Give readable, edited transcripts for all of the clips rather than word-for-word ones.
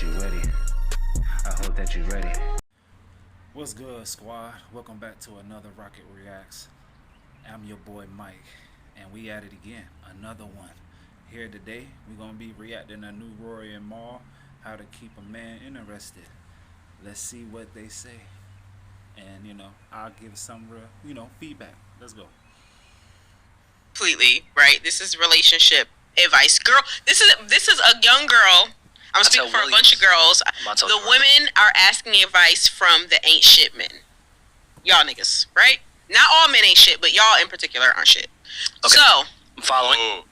that you're ready. I hope that you're ready. What's good, squad? Welcome back to another Rocket Reacts. I'm your boy Mike, and we at it again. Another one. Here today, we're gonna be reacting to new Rory and Mal, How to Keep a Man Interested. Let's see what they say, and I'll give some real, feedback. Let's go. Completely right. This is relationship advice, girl. This is a young girl. I'm speaking for a bunch of girls. The women are asking advice from the ain't shit men. Y'all niggas, right? Not all men ain't shit, but y'all in particular aren't shit. Okay. So I'm following.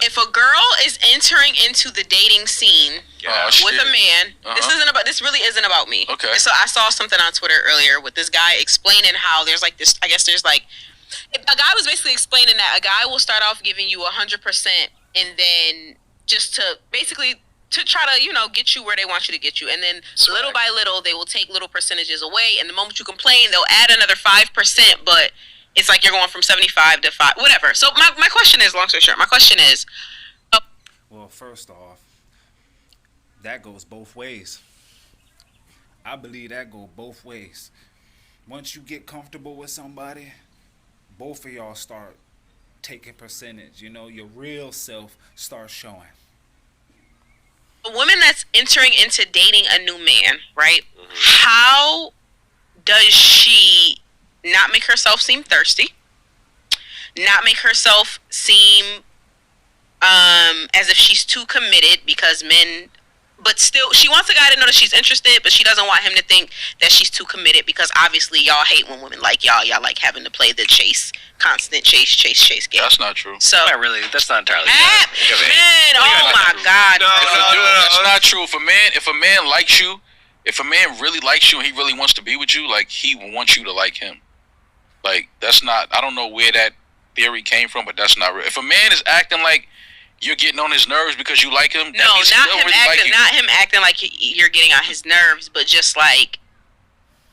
If a girl is entering into the dating scene with a man, this really isn't about me. Okay. And so I saw something on Twitter earlier with this guy explaining how there's like this. I guess there's like a guy was basically explaining that a guy will start off giving you 100%, and then just to basically to try to get you where they want you to get you, and then little by little they will take little percentages away, and the moment you complain they'll add another 5%, but it's like you're going from 75 to 5, whatever. So my question is, long story short, my question is, well, first off, that goes both ways. I believe that goes both ways. Once you get comfortable with somebody, both of y'all start taking percentage. Your real self starts showing. A woman that's entering into dating a new man, right? How does she not make herself seem thirsty, not make herself seem as if she's too committed, because men, but still she wants a guy to know that she's interested, but she doesn't want him to think that she's too committed, because obviously y'all hate when women like y'all like having to play the constant chase game. That's not true. So not really. That's not entirely true. Man, oh my God. No, that's not true. If a man likes you, if a man really likes you and he really wants to be with you, like, he wants you to like him. Like, that's not, I don't know where that theory came from, but that's not real. If a man is acting like you're getting on his nerves because you like him, not him acting like you're getting on his nerves, but just like,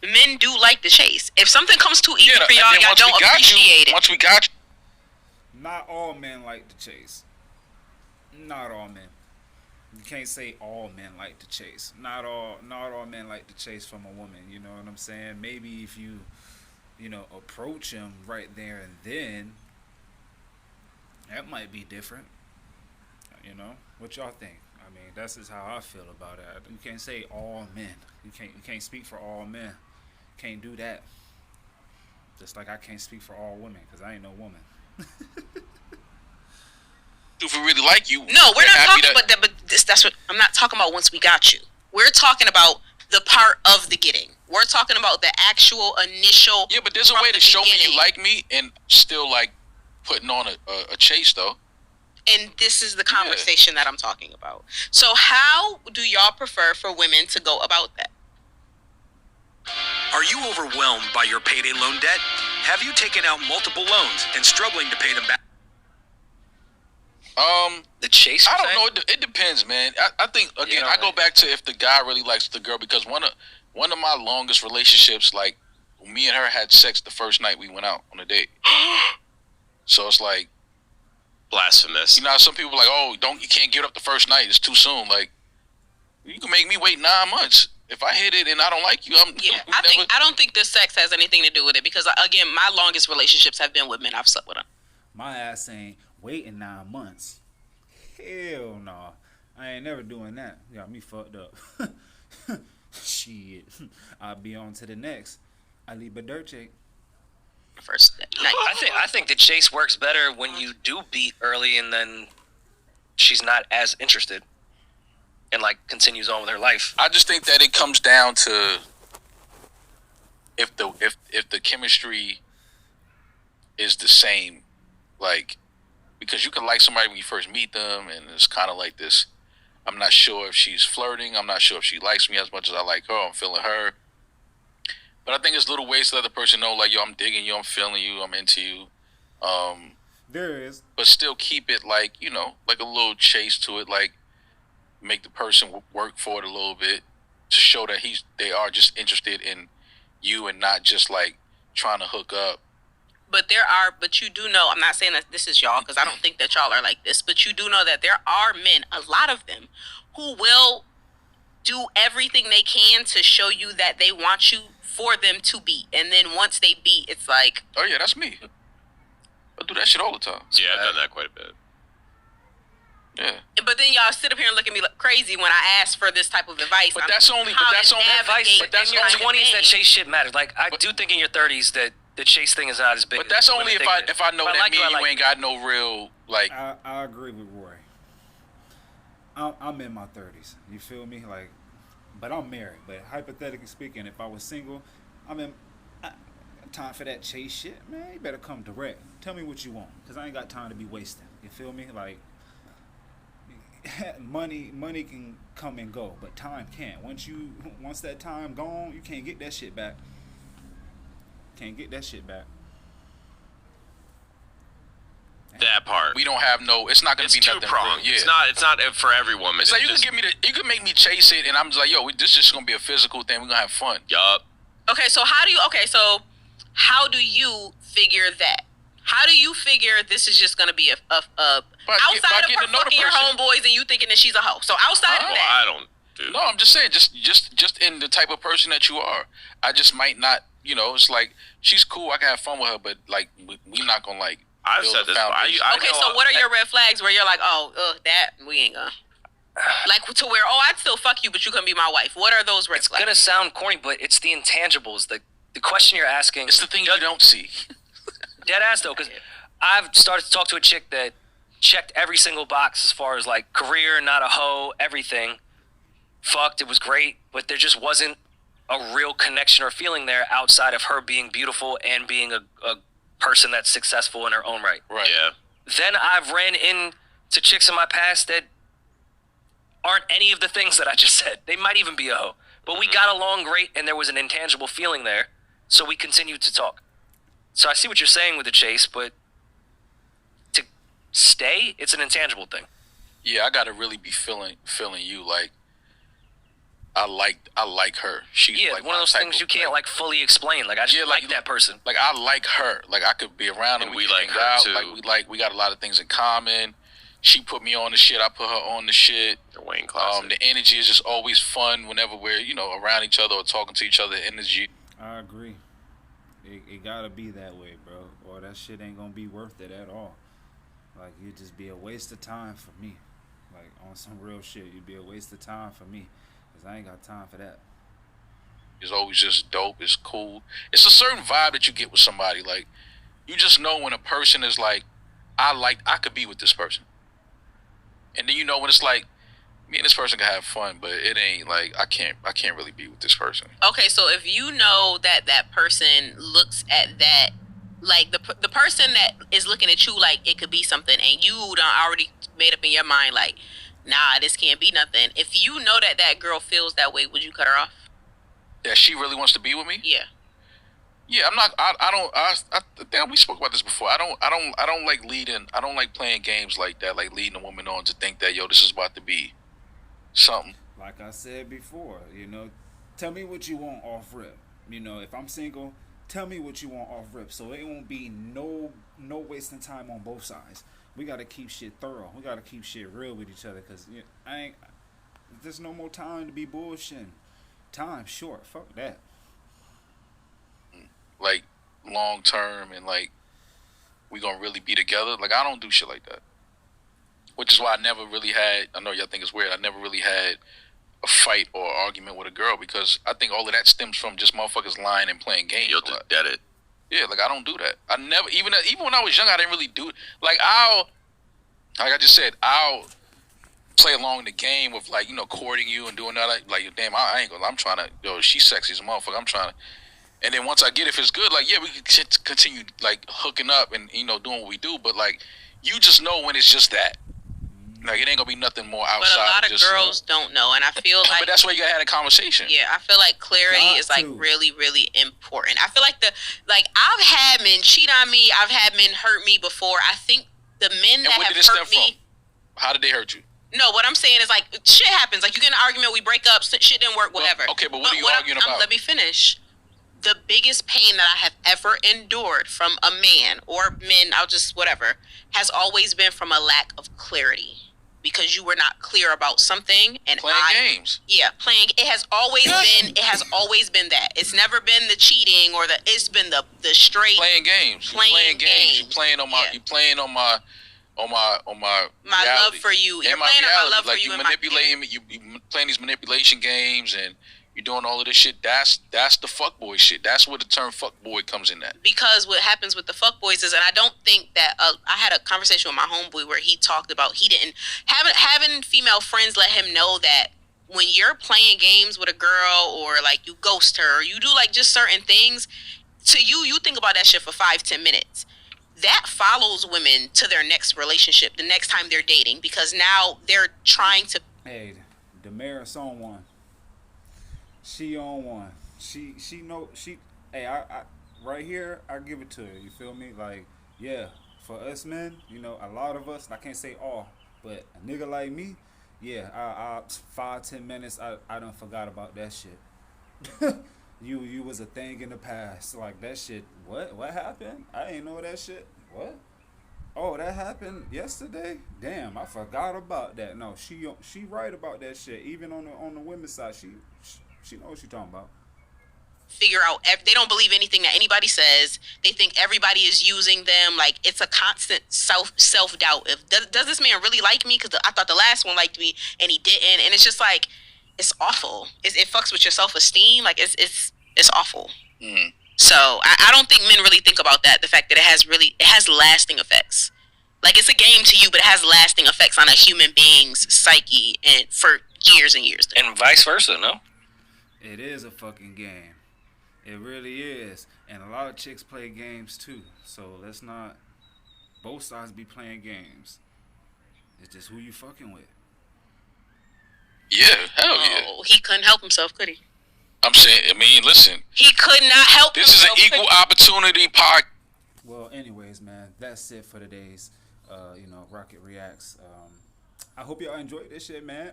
men do like the chase. If something comes too easy for y'all, y'all don't appreciate it. Once we got you. Not all men like to chase. Not all men. You can't say all men like to chase. Not all men like to chase from a woman. You know what I'm saying? Maybe if you approach him right there and then, that might be different. What y'all think? I mean, that's just how I feel about it. You can't say all men. You can't speak for all men. Can't do that. Just like I can't speak for all women, because I ain't no woman. If we really like you, no, we're not talking about that. But that's what I'm not talking about. Once we got you, we're talking about the part of the getting. We're talking about the actual initial. Yeah, but there's a way to show me you like me and still like putting on a chase though. And this is the conversation that I'm talking about. So how do y'all prefer for women to go about that? Are you overwhelmed by your payday loan debt? Have you taken out multiple loans and struggling to pay them back? The chase. I don't know. It depends, man. I think again, I go back to if the guy really likes the girl, because one of my longest relationships, like, me and her had sex the first night we went out on a date. So it's like blasphemous. Some people are like, oh, you can't give it up the first night. It's too soon. Like, you can make me wait 9 months. If I hit it and I don't like you, I don't think the sex has anything to do with it, because again, my longest relationships have been with men I've slept with them. My ass ain't waiting 9 months. Hell no. I ain't never doing that. Got me fucked up. Shit. I'll be on to the next. I leave a dirt check. First night. I think the chase works better when you do beat early and then she's not as interested and like continues on with her life. I just think that it comes down to if the chemistry is the same, like, because you can like somebody when you first meet them, and it's kind of like this. I'm not sure if she's flirting. I'm not sure if she likes me as much as I like her. I'm feeling her. But I think it's little ways to let the person know, like, yo, I'm digging you, I'm feeling you, I'm into you. There is. But still keep it like, like a little chase to it, like make the person work for it a little bit to show that they are just interested in you and not just like trying to hook up. But you do know, I'm not saying that this is y'all, because I don't think that y'all are like this, but you do know that there are men, a lot of them, who will do everything they can to show you that they want you for them to beat, and then once they beat, it's like, Oh yeah, that's me. I do that shit all the time. Yeah, I've done that quite a bit. Yeah. but then y'all sit up here and look at me like crazy when I ask for this type of advice. But that's only- how but that's to only navigate Advice, but that's in your this kind of 20s, that thing. chase shit matters. Like, I do think in your 30s that the chase thing is not as big. But that's as only women if think it is. I know But I that like me you, and I you like ain't got no real like. I agree with Roy. I'm in my 30s. You feel me? Like, but I'm married. But hypothetically speaking, if I was single, I'm in. Time for that chase shit, man. You better come direct. Tell me what you want, cause I ain't got time to be wasting. You feel me? Like, money can come and go, but time can't. Once that time gone, you can't get that shit back. Can't get that shit back. That part. We don't have no. It's not gonna It's be two nothing. pronged. Yeah. It's not for every woman. It's like you just, can give me you can make me chase it, and I'm just like, yo, this is just gonna be a physical thing. We're gonna have fun. Yup. Okay, so how do you figure that? How do you figure this is just gonna be a outside by of getting her to know the fucking your person. homeboys and you thinking that she's a hoe? So outside of Well, that, I don't do. No, I'm just saying, just in the type of person that you are, I just might not. You know, it's like she's cool. I can have fun with her, but like we're not gonna like. I've build said a this. foundation. I okay, know, so what are your red flags where you're like, that we ain't gonna like to where I'd still fuck you, but you couldn't be my wife. What are those red It's flags? gonna sound corny, but it's the intangibles. The question you're asking. It's the things you don't see. Dead ass though, because I've started to talk to a chick that checked every single box as far as like career, not a hoe, everything. Fucked, it was great, but there just wasn't a real connection or feeling there outside of her being beautiful and being a person that's successful in her own right. Right. Yeah. Then I've ran into chicks in my past that aren't any of the things that I just said. They might even be a hoe. But we got along great and there was an intangible feeling there, so we continued to talk. So I see what you're saying with the chase, but to stay, it's an intangible thing. Yeah, I gotta really be feeling you like. I like her. She's Yeah, like one of my things type things you can't like fully explain. Like I just Yeah, like like- that person. Like I like her. Like I could be around her. And We we can like hang her, out. too. We got a lot of things in common. She put me on the shit. I put her on the shit. The Wayne Classic. The energy is just always fun whenever we're around each other or talking to each other. Energy. I agree. It gotta be that way, bro, or that shit ain't gonna be worth it at all. Like, you'd just be a waste of time for me. Like, on some real shit, you'd be a waste of time for me, cause I ain't got time for that. It's always just dope. It's cool. It's a certain vibe that you get with somebody. Like you just know when a person is like, I could be with this person. And then when it's like, me and this person can have fun, but it ain't like I can't really be with this person. Okay, so if you know that person looks at that, like the person that is looking at you like it could be something, and you done already made up in your mind like, nah, this can't be nothing. If you know that girl feels that way, would you cut her off? That she really wants to be with me? Yeah. Yeah, I'm not. I think we spoke about this before. I don't like leading. I don't like playing games like that. Like leading a woman on to think that this is about to be something. Like I said before, tell me what you want off rip. If I'm single, tell me what you want off rip, so it won't be no wasting time on both sides. We gotta keep shit thorough. We gotta keep shit real with each other, cause there's no more time to be bullshitting. Time short. Fuck that. Like long term and like we gonna really be together. Like I don't do shit like that. Which is why I never really had. I know y'all think it's weird. I never really had a fight or argument with a girl because I think all of that stems from just motherfuckers lying and playing games. You'll a lot. just dead it. Yeah, like I don't do that. I never even when I was young, I didn't really do it. Like like I just said, I'll play along the game of like courting you and doing that. Like damn, I ain't gonna. I'm trying to. She's sexy as a motherfucker. I'm trying to. And then once I get if it's good, like yeah, we can continue like hooking up and doing what we do. But like you just know when it's just that. Like it ain't gonna be nothing more outside. But a lot of just, girls don't know, and I feel like but that's why you gotta have a conversation. yeah, I feel like clarity Got is like to. really, really important. I feel like I've had men cheat on me, I've had men hurt me before. I think the men And that what have did it stem hurt me. from? How did they hurt you? No, what I'm saying is like shit happens. Like you get in an argument, we break up, shit didn't work, whatever. okay, but what are you arguing about? Let me finish. The biggest pain that I have ever endured from a man or men, I'll just whatever, has always been from a lack of clarity. because you were not clear about something, and Playing games. Yeah, playing. It has always been. It has always been that. It's never been the cheating or the. It's been the straight Playing games. Playing games. You playing on my. Yeah. You playing on my. My reality. love for you. You're And my playing on reality. my love Like for you. you and manipulating me. You playing these manipulation games and you're doing all of this shit. That's the fuckboy shit. That's where the term fuckboy comes in at. Because what happens with the fuckboys is, and I don't think that I had a conversation with my homeboy where he talked about he didn't having female friends let him know that when you're playing games with a girl or like you ghost her or you do like just certain things to you think about that shit for 5-10 minutes. That follows women to their next relationship, the next time they're dating, because now they're trying to. Hey, Damaris on one. She on one. She know she. Hey, I right here. I give it to her. You feel me? Like, yeah, for us men, you know, a lot of us. I can't say all, but a nigga like me, yeah. I 5-10 minutes. I done forgot about that shit. You was a thing in the past. Like that shit. What happened? I ain't know that shit. What? Oh, that happened yesterday. Damn, I forgot about that. No, she right about that shit. Even on the women's side, she knows what she talking about. Figure out they don't believe anything that anybody says. They think everybody is using them. Like it's a constant self doubt. If does this man really like me? Because I thought the last one liked me and he didn't. And it's just like it's awful. It fucks with your self esteem. Like it's awful. Mm. So I don't think men really think about that. The fact that it has lasting effects. Like it's a game to you, but it has lasting effects on a human being's psyche and for years and years. And vice versa, no? It is a fucking game. It really is. And a lot of chicks play games too. So let's not both sides be playing games. It's just who you fucking with. Yeah, hell yeah. Oh, he couldn't help himself, could he? I'm saying. I mean, listen. He could not help This is an himself. equal opportunity podcast. Well, anyways, man, that's it for today's, Rocket Reacts. I hope y'all enjoyed this shit, man.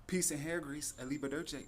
Peace and hair grease, Aliba Dirtjake.